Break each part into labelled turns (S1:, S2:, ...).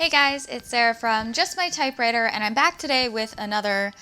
S1: Hey guys, it's Sarah from Just My Typewriter, and I'm back today with another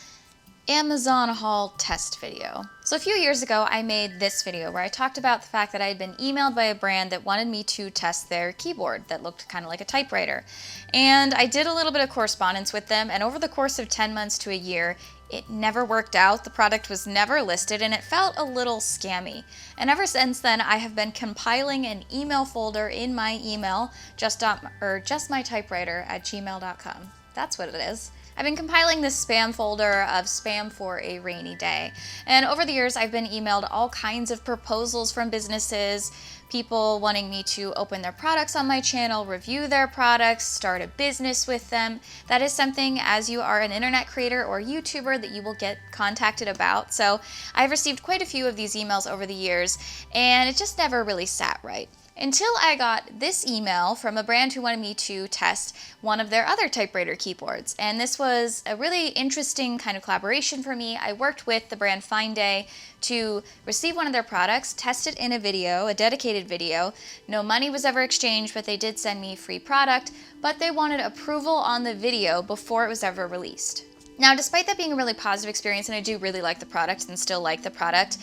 S1: Amazon haul test video. So a few years ago, I made this video where I talked about the fact that I had been emailed by a brand that wanted me to test their keyboard that looked kind of like a typewriter. And I did a little bit of correspondence with them, and over the course of 10 months to a year, it never worked out, the product was never listed, and it felt a little scammy. And ever since then, I have been compiling an email folder in my email, justmytypewriter@gmail.com. That's what it is. I've been compiling this spam folder of spam for a rainy day. And over the years, I've been emailed all kinds of proposals from businesses, people wanting me to open their products on my channel, review their products, start a business with them. That is something, as you are an internet creator or YouTuber, that you will get contacted about. So I've received quite a few of these emails over the years, and it just never really sat right. Until I got this email from a brand who wanted me to test one of their other typewriter keyboards. And this was a really interesting kind of collaboration for me. I worked with the brand Fine Day to receive one of their products, test it in a video, a dedicated video. No money was ever exchanged, but they did send me free product, but they wanted approval on the video before it was ever released. Now, despite that being a really positive experience, and I do really like the product and still like the product,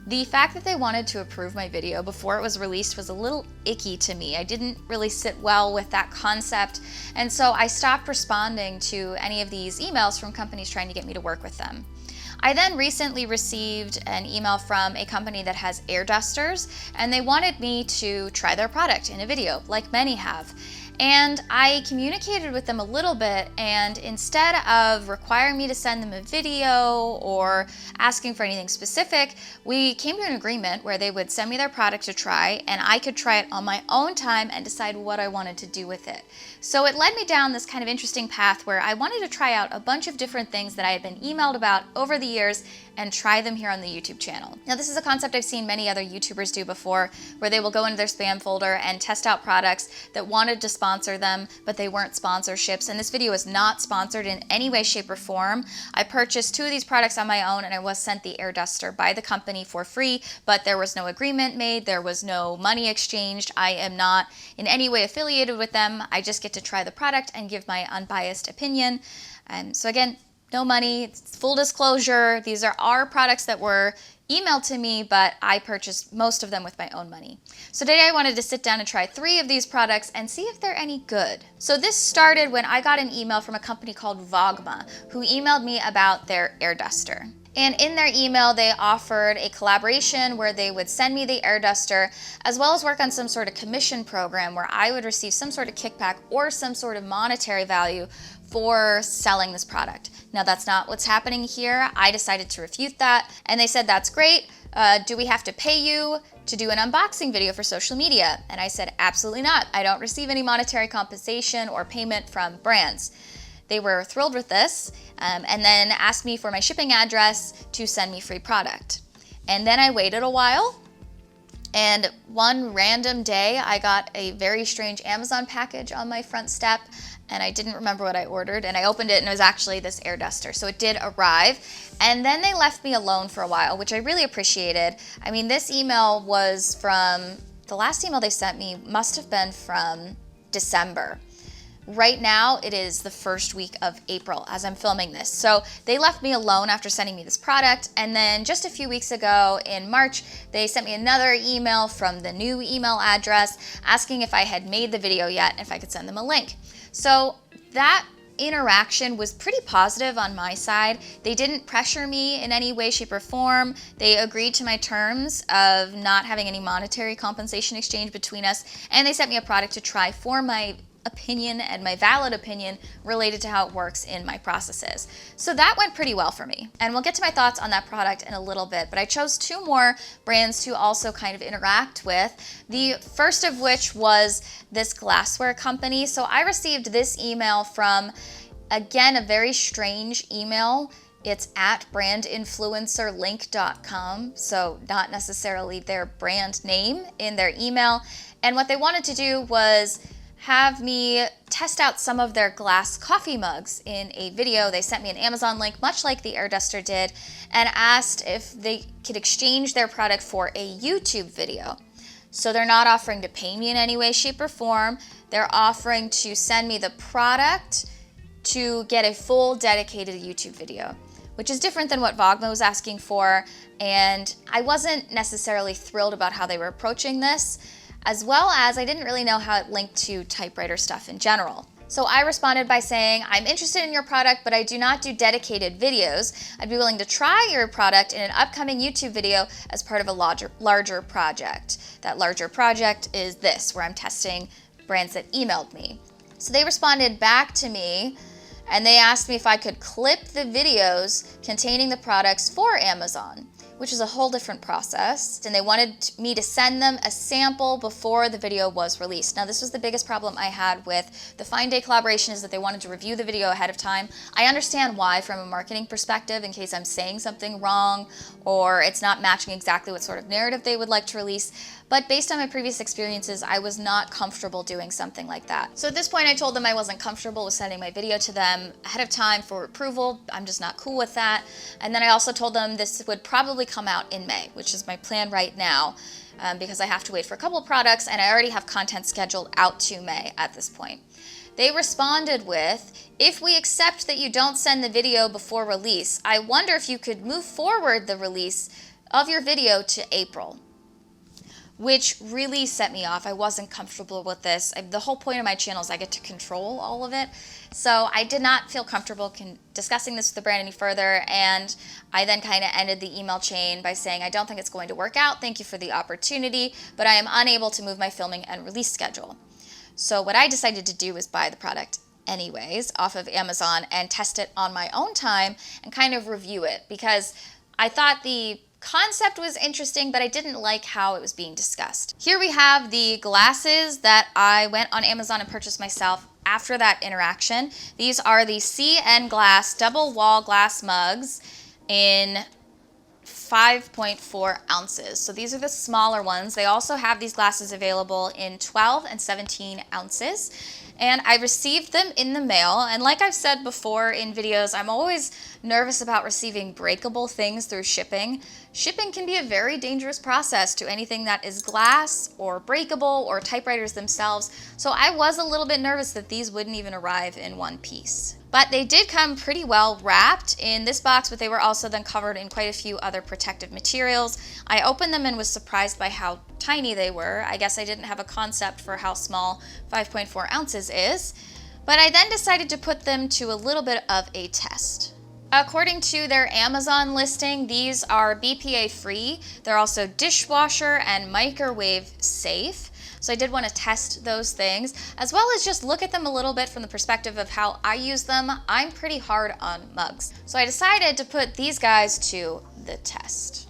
S1: the fact that they wanted to approve my video before it was released was a little icky to me. I didn't really sit well with that concept, and so I stopped responding to any of these emails from companies trying to get me to work with them. I then recently received an email from a company that has air dusters, and they wanted me to try their product in a video, like many have. And I communicated with them a little bit, and instead of requiring me to send them a video or asking for anything specific, we came to an agreement where they would send me their product to try, and I could try it on my own time and decide what I wanted to do with it. So it led me down this kind of interesting path where I wanted to try out a bunch of different things that I had been emailed about over the years and try them here on the YouTube channel. Now, this is a concept I've seen many other YouTubers do before, where they will go into their spam folder and test out products that wanted to sponsor them, but they weren't sponsorships. And this video is not sponsored in any way, shape, or form. I purchased 2 of these products on my own, and I was sent the air duster by the company for free, but there was no agreement made, there was no money exchanged. I am not in any way affiliated with them. I just get to try the product and give my unbiased opinion. So again, no money, it's full disclosure. These are our products that were emailed to me, but I purchased most of them with my own money. So today I wanted to sit down and try 3 of these products and see if they're any good. So this started when I got an email from a company called Vogma, who emailed me about their air duster. And in their email, they offered a collaboration where they would send me the air duster, as well as work on some sort of commission program where I would receive some sort of kickback or some sort of monetary value for selling this product. Now, that's not what's happening here. I decided to refute that, and they said, that's great. Do we have to pay you to do an unboxing video for social media? And I said, absolutely not. I don't receive any monetary compensation or payment from brands. They were thrilled with this, and then asked me for my shipping address to send me free product. And then I waited a while, and one random day I got a very strange Amazon package on my front step, and I didn't remember what I ordered, and I opened it and it was actually this air duster. So it did arrive, and then they left me alone for a while, which I really appreciated. I mean, this email was the last email they sent me must have been from December. Right now, it is the first week of April as I'm filming this. So they left me alone after sending me this product. And then just a few weeks ago in March, they sent me another email from the new email address asking if I had made the video yet and if I could send them a link. So that interaction was pretty positive on my side. They didn't pressure me in any way, shape, or form. They agreed to my terms of not having any monetary compensation exchange between us. And they sent me a product to try for my opinion and my valid opinion related to how it works in my processes. So that went pretty well for me. And we'll get to my thoughts on that product in a little bit, but I chose 2 more brands to also kind of interact with. The first of which was this glassware company. So I received this email from, again, a very strange email. It's at brandinfluencerlink.com, so not necessarily their brand name in their email. And what they wanted to do was have me test out some of their glass coffee mugs in a video. They sent me an Amazon link, much like the air duster did, and asked if they could exchange their product for a YouTube video. So they're not offering to pay me in any way, shape, or form. they're offering to send me the product to get a full dedicated YouTube video, which is different than what Vogma was asking for. And I wasn't necessarily thrilled about how they were approaching this, as well as I didn't really know how it linked to typewriter stuff in general. So I responded by saying, I'm interested in your product, but I do not do dedicated videos. I'd be willing to try your product in an upcoming YouTube video as part of a larger project. That larger project is this, where I'm testing brands that emailed me. So they responded back to me and they asked me if I could clip the videos containing the products for Amazon, which is a whole different process. And they wanted me to send them a sample before the video was released. Now, this was the biggest problem I had with the Fine Day collaboration, is that they wanted to review the video ahead of time. I understand why from a marketing perspective, in case I'm saying something wrong or it's not matching exactly what sort of narrative they would like to release. But based on my previous experiences, I was not comfortable doing something like that. So at this point, I told them I wasn't comfortable with sending my video to them ahead of time for approval. I'm just not cool with that. And then I also told them this would probably come out in May, which is my plan right now, because I have to wait for a couple of products and I already have content scheduled out to May at this point. They responded with, if we accept that you don't send the video before release, I wonder if you could move forward the release of your video to April. Which really set me off. I wasn't comfortable with this. The whole point of my channel is I get to control all of it. So I did not feel comfortable discussing this with the brand any further, and I then kind of ended the email chain by saying, I don't think it's going to work out. Thank you for the opportunity, but I am unable to move my filming and release schedule. So what I decided to do was buy the product anyways off of Amazon and test it on my own time and kind of review it, because I thought the concept was interesting, but I didn't like how it was being discussed. Here we have the glasses that I went on Amazon and purchased myself after that interaction. These are the CN Glass double wall glass mugs in 5.4 ounces. So these are the smaller ones. They also have these glasses available in 12 and 17 ounces. And I received them in the mail. And like I've said before in videos, I'm always nervous about receiving breakable things through shipping. Shipping can be a very dangerous process to anything that is glass or breakable or typewriters themselves. So I was a little bit nervous that these wouldn't even arrive in one piece. But they did come pretty well wrapped in this box, but they were also then covered in quite a few other protective materials. I opened them and was surprised by how tiny they were. I guess I didn't have a concept for how small 5.4 ounces is. But I then decided to put them to a little bit of a test. According to their Amazon listing, these are BPA free. They're also dishwasher and microwave safe. So I did want to test those things, as well as just look at them a little bit from the perspective of how I use them. I'm pretty hard on mugs. So I decided to put these guys to the test.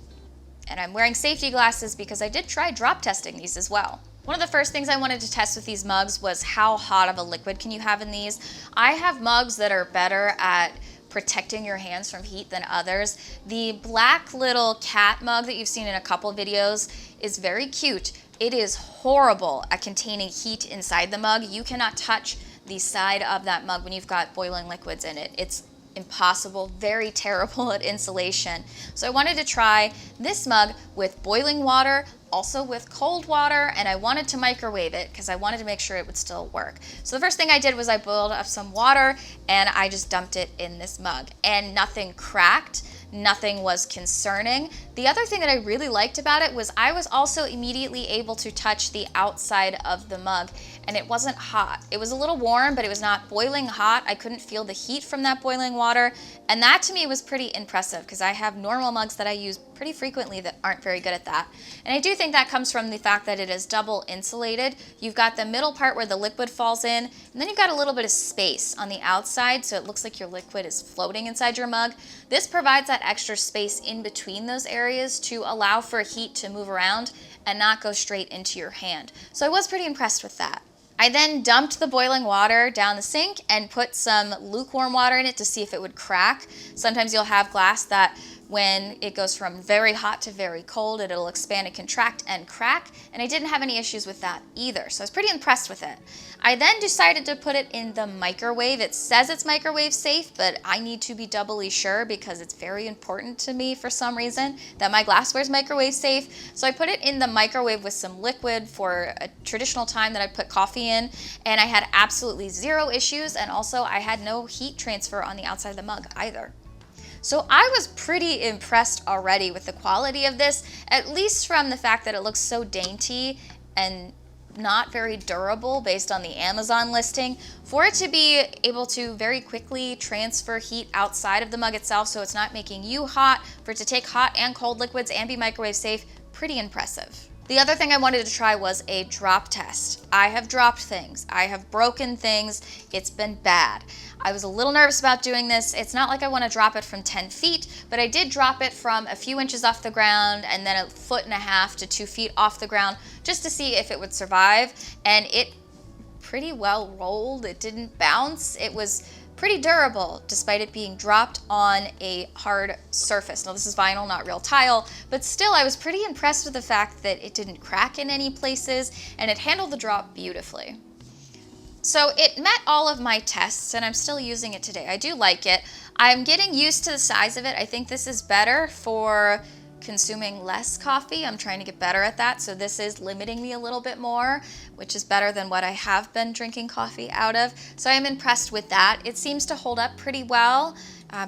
S1: And I'm wearing safety glasses because I did try drop testing these as well. One of the first things I wanted to test with these mugs was how hot of a liquid can you have in these. I have mugs that are better at protecting your hands from heat than others. The black little cat mug that you've seen in a couple videos is very cute. It is horrible at containing heat inside the mug. You cannot touch the side of that mug when you've got boiling liquids in it. It's impossible, very terrible at insulation. So I wanted to try this mug with boiling water, also with cold water, and I wanted to microwave it because I wanted to make sure it would still work. So the first thing I did was I boiled up some water and I just dumped it in this mug, and nothing cracked. Nothing was concerning. The other thing that I really liked about it was I was also immediately able to touch the outside of the mug, and it wasn't hot. It was a little warm, but it was not boiling hot. I couldn't feel the heat from that boiling water, and that to me was pretty impressive because I have normal mugs that I use pretty frequently that aren't very good at that. And I do think that comes from the fact that it is double insulated. You've got the middle part where the liquid falls in, and then you've got a little bit of space on the outside, so it looks like your liquid is floating inside your mug. This provides that extra space in between those areas to allow for heat to move around and not go straight into your hand. So I was pretty impressed with that. I then dumped the boiling water down the sink and put some lukewarm water in it to see if it would crack. Sometimes you'll have glass that when it goes from very hot to very cold, it'll expand and contract and crack, and I didn't have any issues with that either, so I was pretty impressed with it. I then decided to put it in the microwave. It says it's microwave safe, but I need to be doubly sure because it's very important to me for some reason that my glassware is microwave safe. So I put it in the microwave with some liquid for a traditional time that I put coffee in, and I had absolutely zero issues, and also I had no heat transfer on the outside of the mug either. So I was pretty impressed already with the quality of this, at least from the fact that it looks so dainty and not very durable based on the Amazon listing. For it to be able to very quickly transfer heat outside of the mug itself so it's not making you hot, for it to take hot and cold liquids and be microwave safe, pretty impressive. The other thing I wanted to try was a drop test. I have dropped things. I have broken things. It's been bad. I was a little nervous about doing this. It's not like I want to drop it from 10 feet, but I did drop it from a few inches off the ground and then 1.5 to 2 feet off the ground just to see if it would survive. And it pretty well rolled. It didn't bounce. It was pretty durable despite it being dropped on a hard surface. Now this is vinyl, not real tile, but still I was pretty impressed with the fact that it didn't crack in any places and it handled the drop beautifully. So it met all of my tests and I'm still using it today. I do like it. I'm getting used to the size of it. I think this is better for consuming less coffee. I'm trying to get better at that, so this is limiting me a little bit more, which is better than what I have been drinking coffee out of. So I'm impressed with that. It seems to hold up pretty well.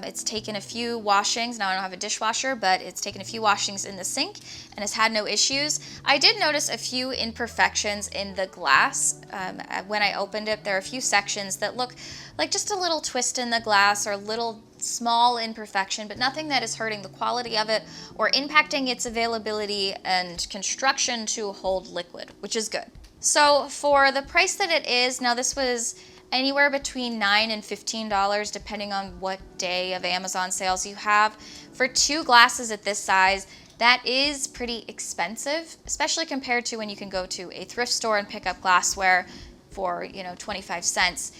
S1: It's taken a few washings. Now I don't have a dishwasher, but it's taken a few washings in the sink and has had no issues. I did notice a few imperfections in the glass. When I opened it, there are a few sections that look like just a little twist in the glass or a little small imperfection, but nothing that is hurting the quality of it or impacting its availability and construction to hold liquid, which is good. So for the price that it is, now this was anywhere between $9 and $15 depending on what day of Amazon sales you have. For 2 glasses at this size, that is pretty expensive, especially compared to when you can go to a thrift store and pick up glassware for 25 cents.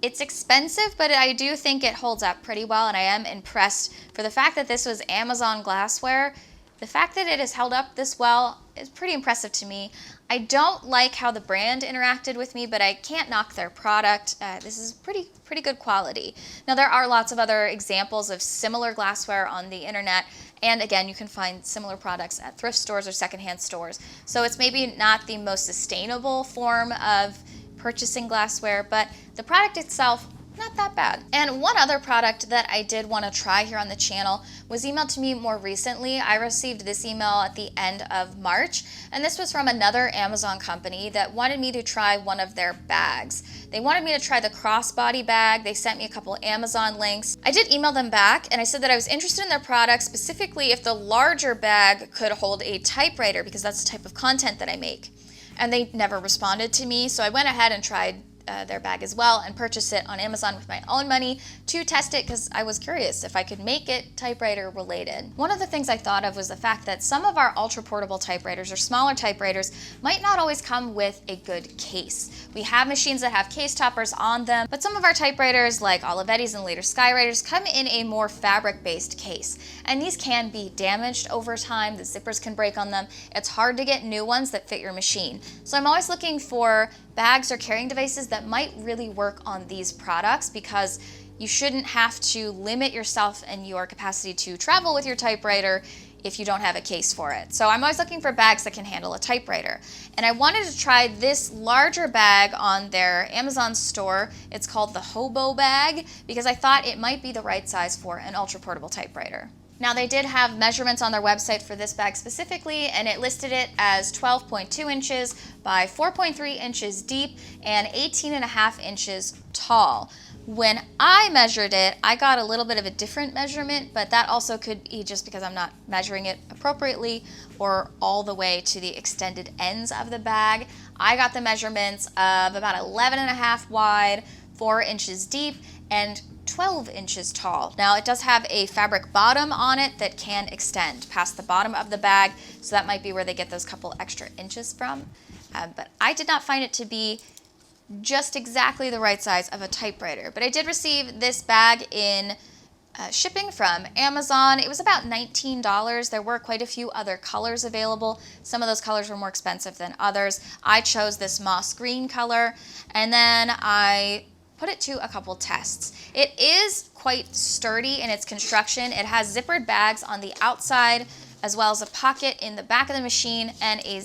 S1: It's expensive, but I do think it holds up pretty well, and I am impressed for the fact that this was Amazon glassware. The fact that it has held up this well is pretty impressive to me. I don't like how the brand interacted with me, but I can't knock their product. This is pretty good quality. Now there are lots of other examples of similar glassware on the internet, and again, you can find similar products at thrift stores or secondhand stores. So it's maybe not the most sustainable form of purchasing glassware, but the product itself, not that bad. And one other product that I did want to try here on the channel was emailed to me more recently. I received this email at the end of March, and this was from another Amazon company that wanted me to try one of their bags. They wanted me to try the crossbody bag. They sent me a couple Amazon links. I did email them back, and I said that I was interested in their product, specifically if the larger bag could hold a typewriter, because that's the type of content that I make. And they never responded to me, so I went ahead and tried their bag as well and purchased it on Amazon with my own money to test it because I was curious if I could make it typewriter related. One of the things I thought of was the fact that some of our ultra portable typewriters or smaller typewriters might not always come with a good case. We have machines that have case toppers on them, but some of our typewriters like Olivetti's and later Skywriters come in a more fabric-based case, and these can be damaged over time. The zippers can break on them. It's hard to get new ones that fit your machine. So I'm always looking for bags or carrying devices that might really work on these products, because you shouldn't have to limit yourself and your capacity to travel with your typewriter if you don't have a case for it. So I'm always looking for bags that can handle a typewriter. And I wanted to try this larger bag on their Amazon store. It's called the Hobo bag, because I thought it might be the right size for an ultra portable typewriter. Now they did have measurements on their website for this bag specifically, and it listed it as 12.2 inches by 4.3 inches deep and 18.5 inches tall. When I measured it, I got a little bit of a different measurement, but that also could be just because I'm not measuring it appropriately or all the way to the extended ends of the bag. I got the measurements of about 11.5 wide, 4 inches deep, and 12 inches tall. Now it does have a fabric bottom on it that can extend past the bottom of the bag, so that might be where they get those couple extra inches from. But I did not find it to be just exactly the right size of a typewriter. But I did receive this bag in shipping from Amazon. It was about $19. There were quite a few other colors available. Some of those colors were more expensive than others. I chose this moss green color, and then I put it to a couple tests. It is quite sturdy in its construction. It has zippered bags on the outside, as well as a pocket in the back of the machine and a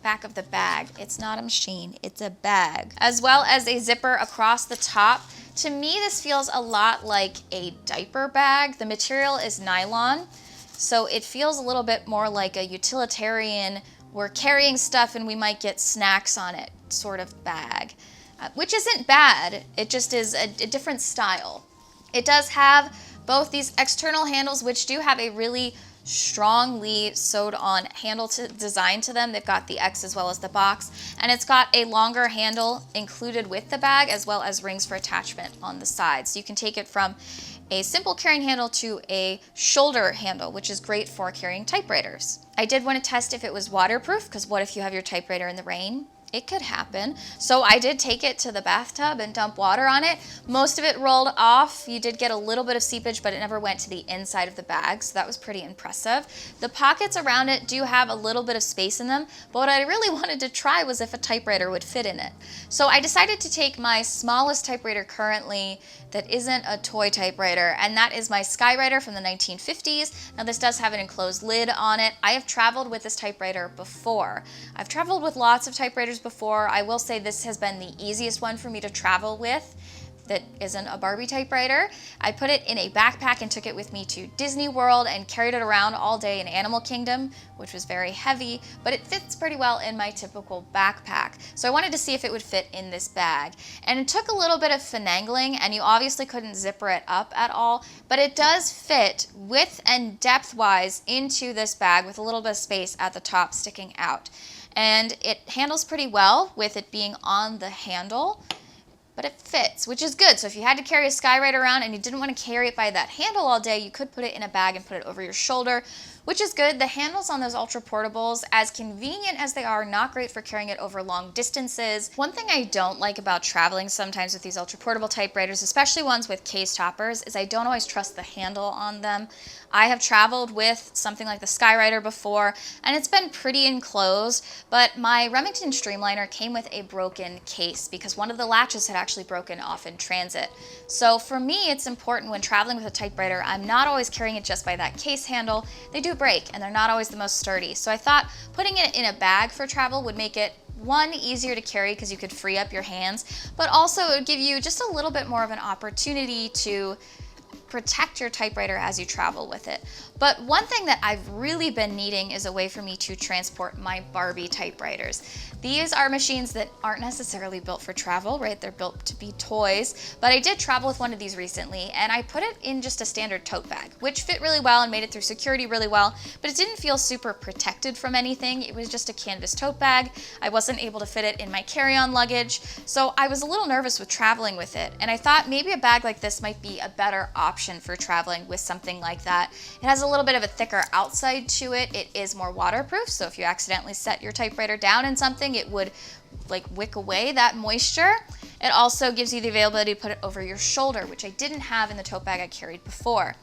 S1: back of the bag. It's not a machine, it's a bag. As well as a zipper across the top. To me, this feels a lot like a diaper bag. The material is nylon, so it feels a little bit more like a utilitarian, we're carrying stuff and we might get snacks on it sort of bag, which isn't bad. It just is a different style. It does have both these external handles, which do have a really strongly sewed on handle design to them. They've got the X as well as the box, and it's got a longer handle included with the bag, as well as rings for attachment on the sides. So you can take it from a simple carrying handle to a shoulder handle, which is great for carrying typewriters. I did want to test if it was waterproof, because what if you have your typewriter in the rain? It could happen. So I did take it to the bathtub and dump water on it. Most of it rolled off. You did get a little bit of seepage, but it never went to the inside of the bag, so that was pretty impressive. The pockets around it do have a little bit of space in them, but what I really wanted to try was if a typewriter would fit in it. So I decided to take my smallest typewriter currently that isn't a toy typewriter, and that is my Skywriter from the 1950s. Now this does have an enclosed lid on it. I have traveled with this typewriter before. I've traveled with lots of typewriters before. I will say this has been the easiest one for me to travel with that isn't a Barbie typewriter. I put it in a backpack and took it with me to Disney World and carried it around all day in Animal Kingdom, which was very heavy, but it fits pretty well in my typical backpack. So I wanted to see if it would fit in this bag. And it took a little bit of finagling, and you obviously couldn't zipper it up at all, but it does fit width and depth-wise into this bag with a little bit of space at the top sticking out. And it handles pretty well with it being on the handle, but it fits, which is good. So if you had to carry a Skywriter around and you didn't want to carry it by that handle all day, you could put it in a bag and put it over your shoulder, which is good. The handles on those Ultra Portables, as convenient as they are, not great for carrying it over long distances. One thing I don't like about traveling sometimes with these Ultra Portable typewriters, especially ones with case toppers, is I don't always trust the handle on them. I have traveled with something like the Skywriter before, and it's been pretty enclosed, but my Remington Streamliner came with a broken case because one of the latches had actually broken off in transit. So for me, it's important when traveling with a typewriter, I'm not always carrying it just by that case handle. They do break, and they're not always the most sturdy. So I thought putting it in a bag for travel would make it, one, easier to carry because you could free up your hands, but also it would give you just a little bit more of an opportunity to protect your typewriter as you travel with it. But one thing that I've really been needing is a way for me to transport my Barbie typewriters. These are machines that aren't necessarily built for travel, right? They're built to be toys, but I did travel with one of these recently, and I put it in just a standard tote bag, which fit really well and made it through security really well, but it didn't feel super protected from anything. It was just a canvas tote bag. I wasn't able to fit it in my carry-on luggage, so I was a little nervous with traveling with it, and I thought maybe a bag like this might be a better option for traveling with something like that. It has a little bit of a thicker outside to it. It is more waterproof, so if you accidentally set your typewriter down in something, it would like wick away that moisture. It also gives you the availability to put it over your shoulder, which I didn't have in the tote bag I carried before.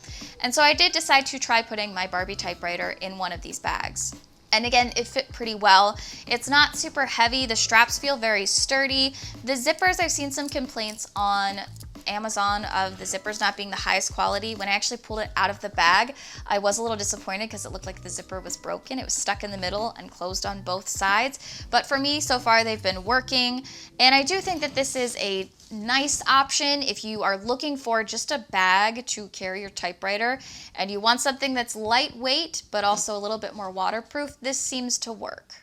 S1: And so I did decide to try putting my Barbie typewriter in one of these bags. And again, it fit pretty well. It's not super heavy. The straps feel very sturdy. The zippers, I've seen some complaints on Amazon of the zippers not being the highest quality. When I actually pulled it out of the bag, I was a little disappointed because it looked like the zipper was broken. It was stuck in the middle and closed on both sides. But for me, so far, they've been working. And I do think that this is a nice option if you are looking for just a bag to carry your typewriter and you want something that's lightweight but also a little bit more waterproof. This seems to work.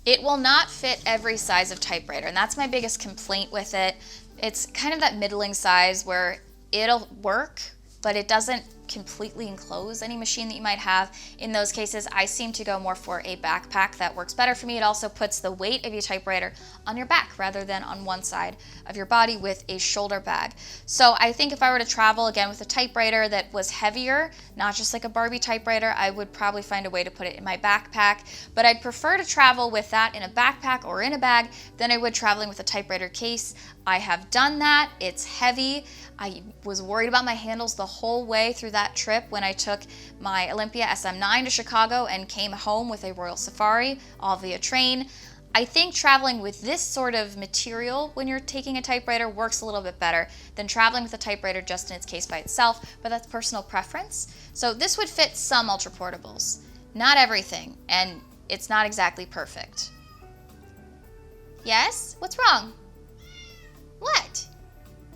S1: It will not fit every size of typewriter, and that's my biggest complaint with it. It's kind of that middling size where it'll work, but it doesn't completely enclose any machine that you might have. In those cases, I seem to go more for a backpack. That works better for me. It also puts the weight of your typewriter on your back rather than on one side of your body with a shoulder bag. So I think if I were to travel again with a typewriter that was heavier, not just like a Barbie typewriter, I would probably find a way to put it in my backpack. But I'd prefer to travel with that in a backpack or in a bag than I would traveling with a typewriter case. I have done that. It's heavy. I was worried about my handles the whole way through that trip when I took my Olympia SM9 to Chicago and came home with a Royal Safari, all via train. I think traveling with this sort of material when you're taking a typewriter works a little bit better than traveling with a typewriter just in its case by itself, but that's personal preference. So this would fit some ultra portables, not everything, and it's not exactly perfect. Yes? What's wrong? What?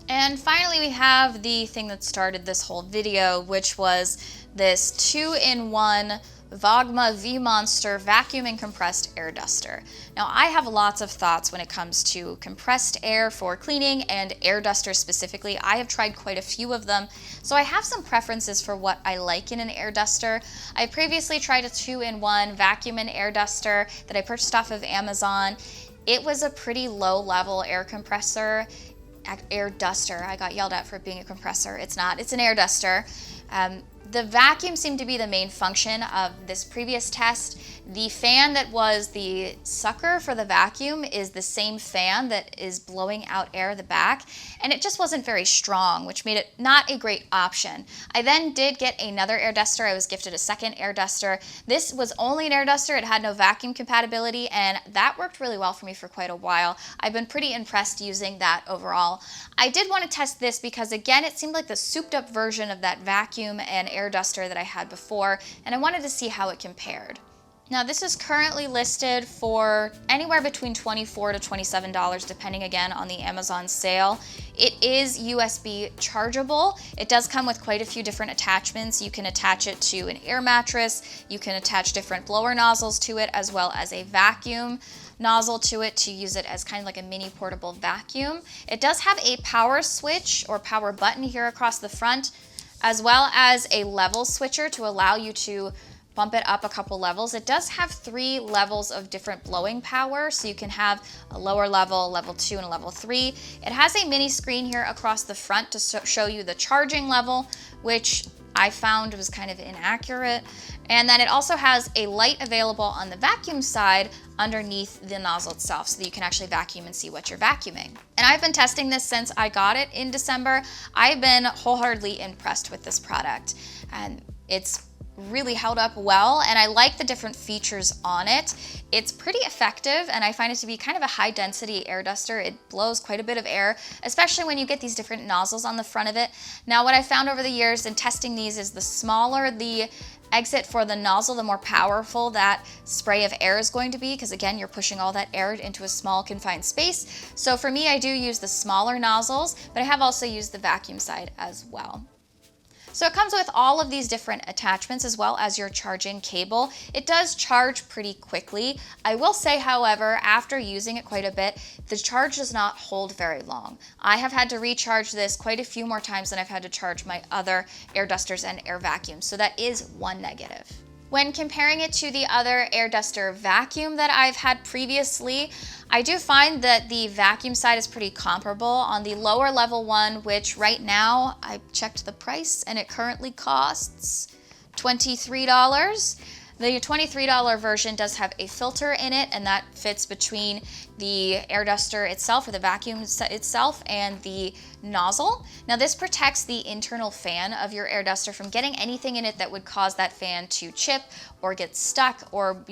S1: And finally we have the thing that started this whole video, which was this 2-in-1 Vogma V-Monster vacuum and compressed air duster. Now I have lots of thoughts when it comes to compressed air for cleaning and air dusters specifically. I have tried quite a few of them, so I have some preferences for what I like in an air duster. I previously tried a 2-in-1 vacuum and air duster that I purchased off of Amazon. It was a pretty low level air compressor, air duster. I got yelled at for it being a compressor. It's not, it's an air duster. The vacuum seemed to be the main function of this previous test. The fan that was the sucker for the vacuum is the same fan that is blowing out air at the back, and it just wasn't very strong, which made it not a great option. I then did get another air duster. I was gifted a second air duster. This was only an air duster. It had no vacuum compatibility, and that worked really well for me for quite a while. I've been pretty impressed using that overall. I did want to test this because, again, it seemed like the souped up version of that vacuum and air duster that I had before, and I wanted to see how it compared. Now this is currently listed for anywhere between $24 to $27, depending again on the Amazon sale. It is USB chargeable. It does come with quite a few different attachments. You can attach it to an air mattress. You can attach different blower nozzles to it, as well as a vacuum nozzle to it to use it as kind of like a mini portable vacuum. It does have a power switch or power button here across the front, as well as a level switcher to allow you to bump it up a couple levels. It does have 3 levels of different blowing power, so you can have a lower level, level 2, and a level 3. It has a mini screen here across the front to show you the charging level, which I found was kind of inaccurate. And then it also has a light available on the vacuum side underneath the nozzle itself, so that you can actually vacuum and see what you're vacuuming. And I've been testing this since I got it in December. I've been wholeheartedly impressed with this product, and it's really held up well, and I like the different features on it. It's pretty effective, and I find it to be kind of a high density air duster. It blows quite a bit of air, especially when you get these different nozzles on the front of it. Now what I found over the years in testing these is the smaller the exit for the nozzle, the more powerful that spray of air is going to be, because again, you're pushing all that air into a small confined space. So for me, I do use the smaller nozzles, but I have also used the vacuum side as well. So it comes with all of these different attachments as well as your charging cable. It does charge pretty quickly. I will say, however, after using it quite a bit, the charge does not hold very long. I have had to recharge this quite a few more times than I've had to charge my other air dusters and air vacuums, so that is one negative. When comparing it to the other air duster vacuum that I've had previously, I do find that the vacuum side is pretty comparable. On the lower level one, which right now I checked the price and it currently costs $23. The $23 version does have a filter in it, and that fits between the air duster itself, or the vacuum itself, and the nozzle. Now this protects the internal fan of your air duster from getting anything in it that would cause that fan to chip or get stuck or,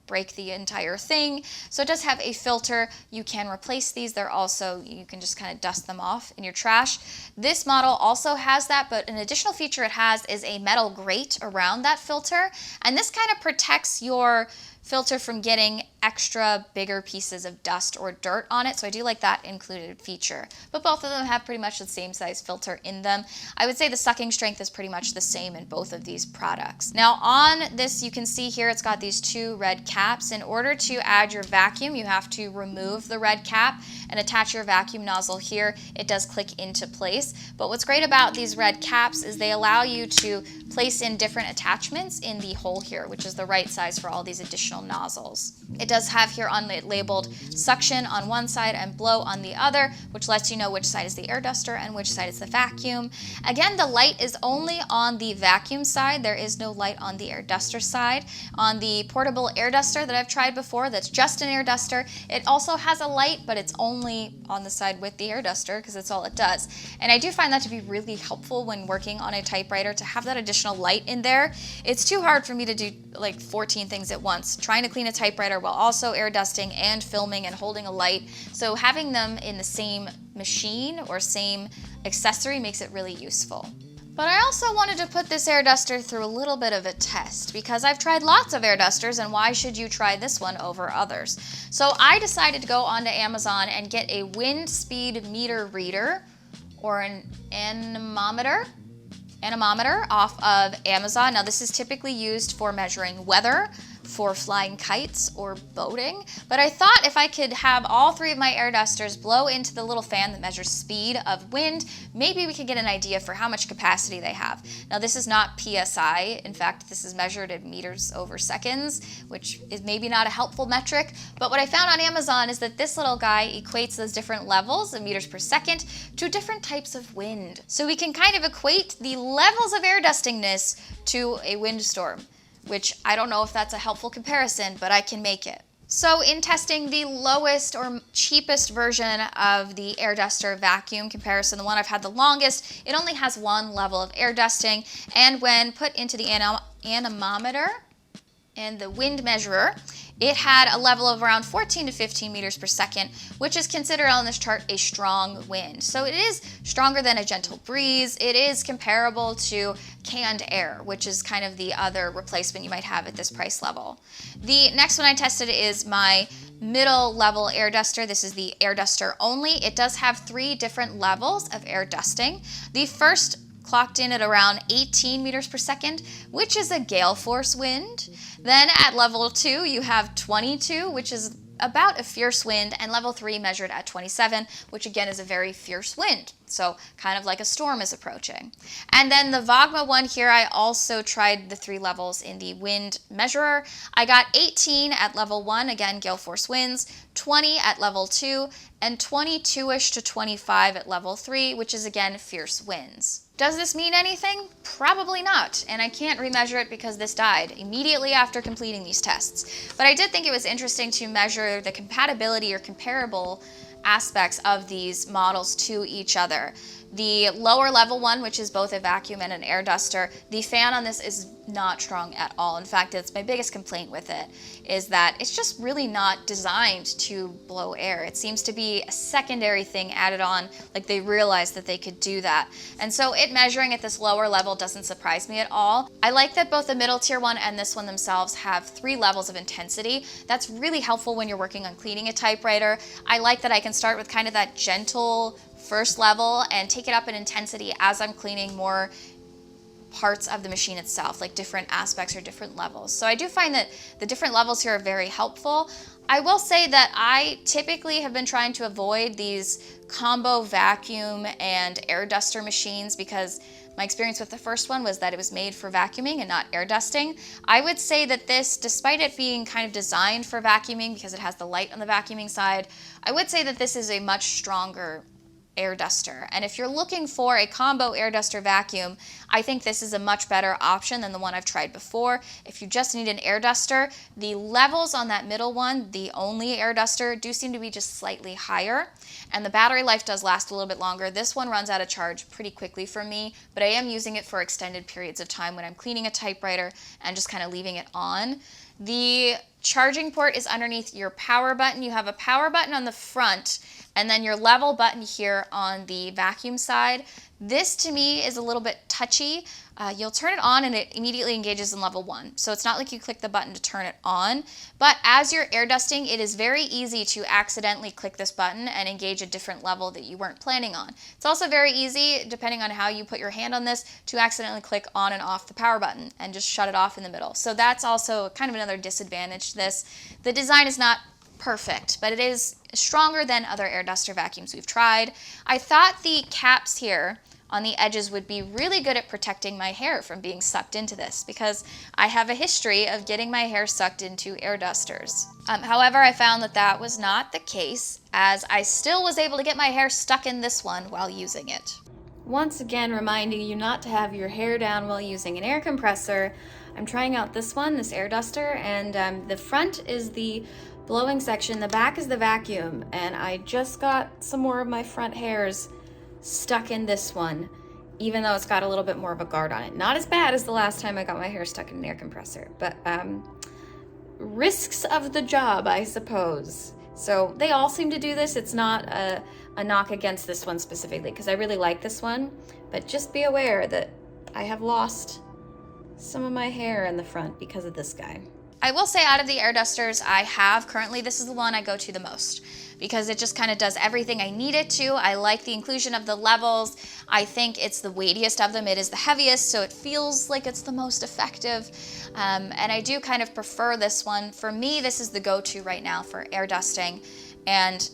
S1: break the entire thing. So it does have a filter. You can replace these. They're also, you can just kind of dust them off in your trash. This model also has that, but an additional feature it has is a metal grate around that filter. And this kind of protects your filter from getting extra bigger pieces of dust or dirt on it. So I do like that included feature. But both of them have pretty much the same size filter in them. I would say the sucking strength is pretty much the same in both of these products. Now on this, you can see here it's got these 2 red caps. In order to add your vacuum, you have to remove the red cap and attach your vacuum nozzle here. It does click into place. But what's great about these red caps is they allow you to place in different attachments in the hole here, which is the right size for all these additional additional nozzles. It does have here on it labeled suction on one side and blow on the other, which lets you know which side is the air duster and which side is the vacuum. Again, the light is only on the vacuum side. There is no light on the air duster side. On the portable air duster that I've tried before, that's just an air duster, it also has a light, but it's only on the side with the air duster because that's all it does. And I do find that to be really helpful when working on a typewriter, to have that additional light in there. It's too hard for me to do like 14 things at once, trying to clean a typewriter while also air dusting and filming and holding a light. So having them in the same machine or same accessory makes it really useful. But I also wanted to put this air duster through a little bit of a test, because I've tried lots of air dusters, and why should you try this one over others? So I decided to go onto Amazon and get a wind speed meter reader, or an anemometer off of Amazon. Now this is typically used for measuring weather, for flying kites or boating, but I thought if I could have all three of my air dusters blow into the little fan that measures speed of wind, maybe we could get an idea for how much capacity they have. Now this is not PSI, in fact this is measured in meters over seconds, which is maybe not a helpful metric, but what I found on Amazon is that this little guy equates those different levels of meters per second to different types of wind. So we can kind of equate the levels of air dustingness to a windstorm, which I don't know if that's a helpful comparison, but I can make it. So in testing the lowest or cheapest version of the air duster vacuum comparison, the one I've had the longest, it only has one level of air dusting, and when put into the anemometer and the wind measurer, it had a level of around 14 to 15 meters per second, which is considered on this chart a strong wind. So it is stronger than a gentle breeze. It is comparable to canned air, which is kind of the other replacement you might have at this price level. The next one I tested is my middle level air duster. This is the air duster only. It does have 3 different levels of air dusting. The first clocked in at around 18 meters per second, which is a gale force wind. Then at level 2, you have 22, which is about a fierce wind, and level 3 measured at 27, which again is a very fierce wind. So kind of like a storm is approaching. And then the Vogma one here, I also tried the 3 levels in the wind measurer. I got 18 at level 1, again gale force winds, 20 at level 2, and 22ish to 25 at level 3, which is again fierce winds. Does this mean anything? Probably not, and I can't remeasure it because this died immediately after completing these tests. But I did think it was interesting to measure the compatibility or comparable aspects of these models to each other. The lower level one, which is both a vacuum and an air duster, the fan on this is not strong at all. In fact, it's my biggest complaint with it, is that it's just really not designed to blow air. It seems to be a secondary thing added on, like they realized that they could do that. And so it measuring at this lower level doesn't surprise me at all. I like that both the middle tier one and this one themselves have 3 levels of intensity. That's really helpful when you're working on cleaning a typewriter. I like that I can start with kind of that gentle first level and take it up in intensity as I'm cleaning more parts of the machine itself, like different aspects or different levels. So I do find that the different levels here are very helpful. I will say that I typically have been trying to avoid these combo vacuum and air duster machines because my experience with the first one was that it was made for vacuuming and not air dusting. I would say that this, despite it being kind of designed for vacuuming because it has the light on the vacuuming side, I would say that this is a much stronger air duster. And if you're looking for a combo air duster vacuum, I think this is a much better option than the one I've tried before. If you just need an air duster, the levels on that middle one, the only air duster, do seem to be just slightly higher. And the battery life does last a little bit longer. This one runs out of charge pretty quickly for me, but I am using it for extended periods of time when I'm cleaning a typewriter and just kind of leaving it on. The charging port is underneath your power button. You have a power button on the front and then your level button here on the vacuum side. This to me is a little bit touchy. You'll turn it on and it immediately engages in level 1. So it's not like you click the button to turn it on, but as you're air dusting, it is very easy to accidentally click this button and engage a different level that you weren't planning on. It's also very easy, depending on how you put your hand on this, to accidentally click on and off the power button and just shut it off in the middle. So that's also kind of another disadvantage to this. The design is not perfect, but it is stronger than other air duster vacuums we've tried. I thought the caps here on the edges would be really good at protecting my hair from being sucked into this, because I have a history of getting my hair sucked into air dusters. However, I found that that was not the case, as I still was able to get my hair stuck in this one while using it. Once again, reminding you not to have your hair down while using an air compressor. I'm trying out this one, this air duster, and the front is the blowing section, the back is the vacuum, and I just got some more of my front hairs stuck in this one, even though it's got a little bit more of a guard on it. Not as bad as the last time I got my hair stuck in an air compressor, but risks of the job, I suppose. So they all seem to do this. It's not a knock against this one specifically, because I really like this one, but just be aware that I have lost some of my hair in the front because of this guy. I will say, out of the air dusters I have currently, this is the one I go to the most, because it just kind of does everything I need it to. I like the inclusion of the levels. I think it's the weightiest of them. It is the heaviest, so it feels like it's the most effective. And I do kind of prefer this one. For me, this is the go-to right now for air dusting. And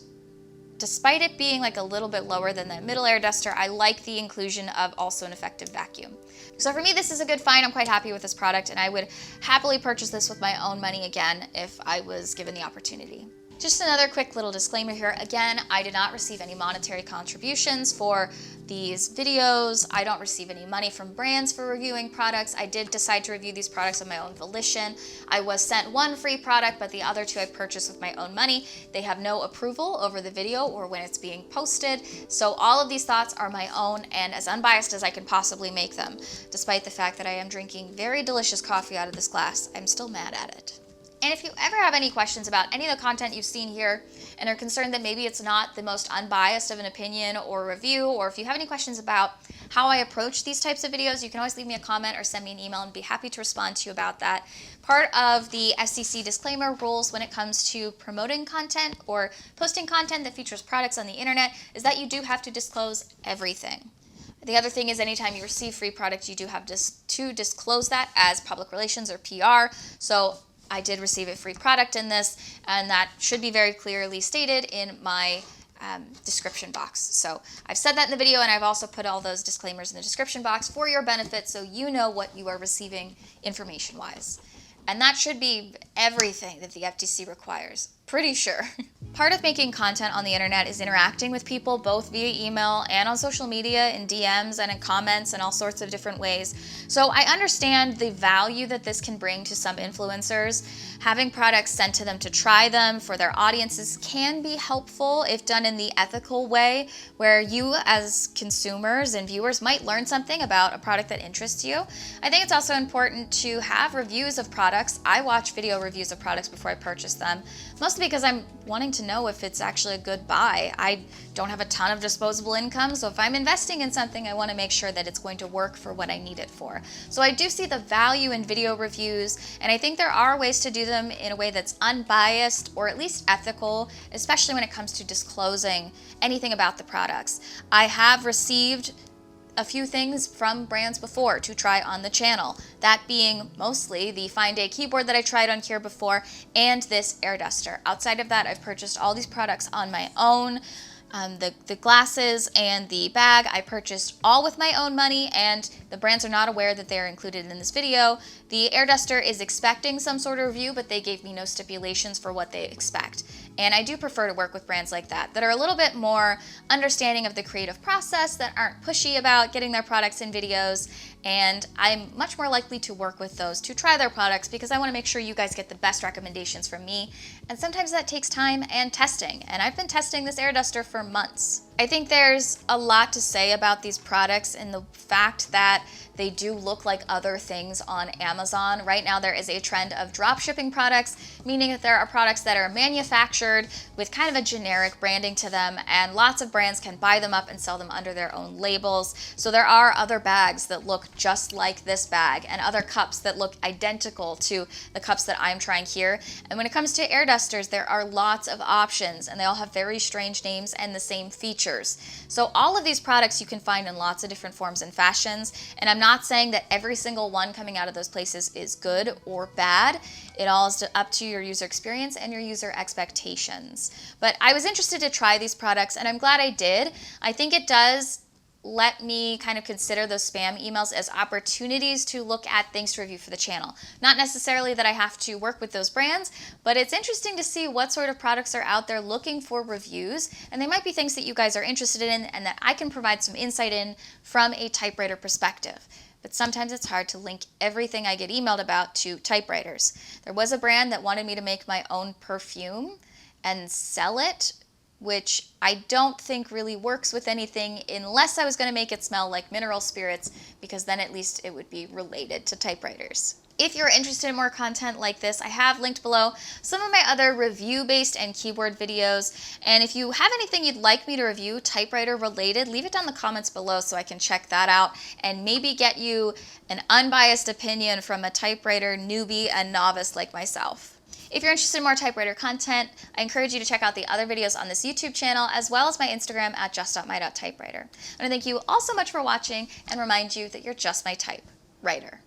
S1: despite it being like a little bit lower than the middle air duster, I like the inclusion of also an effective vacuum. So for me, this is a good find. I'm quite happy with this product, and I would happily purchase this with my own money again if I was given the opportunity. Just another quick little disclaimer here. Again, I did not receive any monetary contributions for these videos. I don't receive any money from brands for reviewing products. I did decide to review these products on my own volition. I was sent one free product, but the other two I purchased with my own money. They have no approval over the video or when it's being posted. So all of these thoughts are my own and as unbiased as I can possibly make them. Despite the fact that I am drinking very delicious coffee out of this glass, I'm still mad at it. And if you ever have any questions about any of the content you've seen here and are concerned that maybe it's not the most unbiased of an opinion or review, or if you have any questions about how I approach these types of videos, you can always leave me a comment or send me an email and be happy to respond to you about that. Part of the FCC disclaimer rules when it comes to promoting content or posting content that features products on the internet is that you do have to disclose everything. The other thing is, anytime you receive free products, you do have to disclose that as public relations or PR. So I did receive a free product in this, and that should be very clearly stated in my description box. So I've said that in the video, and I've also put all those disclaimers in the description box for your benefit, so you know what you are receiving information-wise. And that should be everything that the FTC requires. Pretty sure. Part of making content on the internet is interacting with people both via email and on social media, in DMs and in comments and all sorts of different ways. So I understand the value that this can bring to some influencers. Having products sent to them to try them for their audiences can be helpful if done in the ethical way, where you as consumers and viewers might learn something about a product that interests you. I think it's also important to have reviews of products. I watch video reviews of products before I purchase them, mostly because I'm wanting to know if it's actually a good buy. I don't have a ton of disposable income, so if I'm investing in something, I want to make sure that it's going to work for what I need it for. So I do see the value in video reviews, and I think there are ways to do them in a way that's unbiased or at least ethical, especially when it comes to disclosing anything about the products. I have received a few things from brands before to try on the channel, that being mostly the Fine Day keyboard that I tried on here before and this air duster. Outside of that, I've purchased all these products on my own. The glasses and the bag I purchased all with my own money, and the brands are not aware that they're included in this video. The air duster is expecting some sort of review, but they gave me no stipulations for what they expect. And I do prefer to work with brands like that are a little bit more understanding of the creative process, that aren't pushy about getting their products in videos. And I'm much more likely to work with those to try their products, because I want to make sure you guys get the best recommendations from me. And sometimes that takes time and testing. And I've been testing this air duster for months. I think there's a lot to say about these products in the fact that they do look like other things on Amazon. Right now there is a trend of drop shipping products, meaning that there are products that are manufactured with kind of a generic branding to them, and lots of brands can buy them up and sell them under their own labels. So there are other bags that look just like this bag, and other cups that look identical to the cups that I'm trying here. And when it comes to air dusters, there are lots of options, and they all have very strange names and the same features. So all of these products you can find in lots of different forms and fashions, and I'm not saying that every single one coming out of those places is good or bad. It all is up to your user experience and your user expectations. But I was interested to try these products, and I'm glad I did. I think it does let me kind of consider those spam emails as opportunities to look at things to review for the channel. Not necessarily that I have to work with those brands, but it's interesting to see what sort of products are out there looking for reviews, and they might be things that you guys are interested in and that I can provide some insight in from a typewriter perspective. But sometimes it's hard to link everything I get emailed about to typewriters. There was a brand that wanted me to make my own perfume and sell it, which I don't think really works with anything unless I was going to make it smell like mineral spirits, because then at least it would be related to typewriters. If you're interested in more content like this, I have linked below some of my other review-based and keyboard videos. And if you have anything you'd like me to review typewriter related, leave it down in the comments below so I can check that out and maybe get you an unbiased opinion from a typewriter newbie and novice like myself. If you're interested in more typewriter content, I encourage you to check out the other videos on this YouTube channel, as well as my Instagram at just.my.typewriter. I want to thank you all so much for watching and remind you that you're just my typewriter.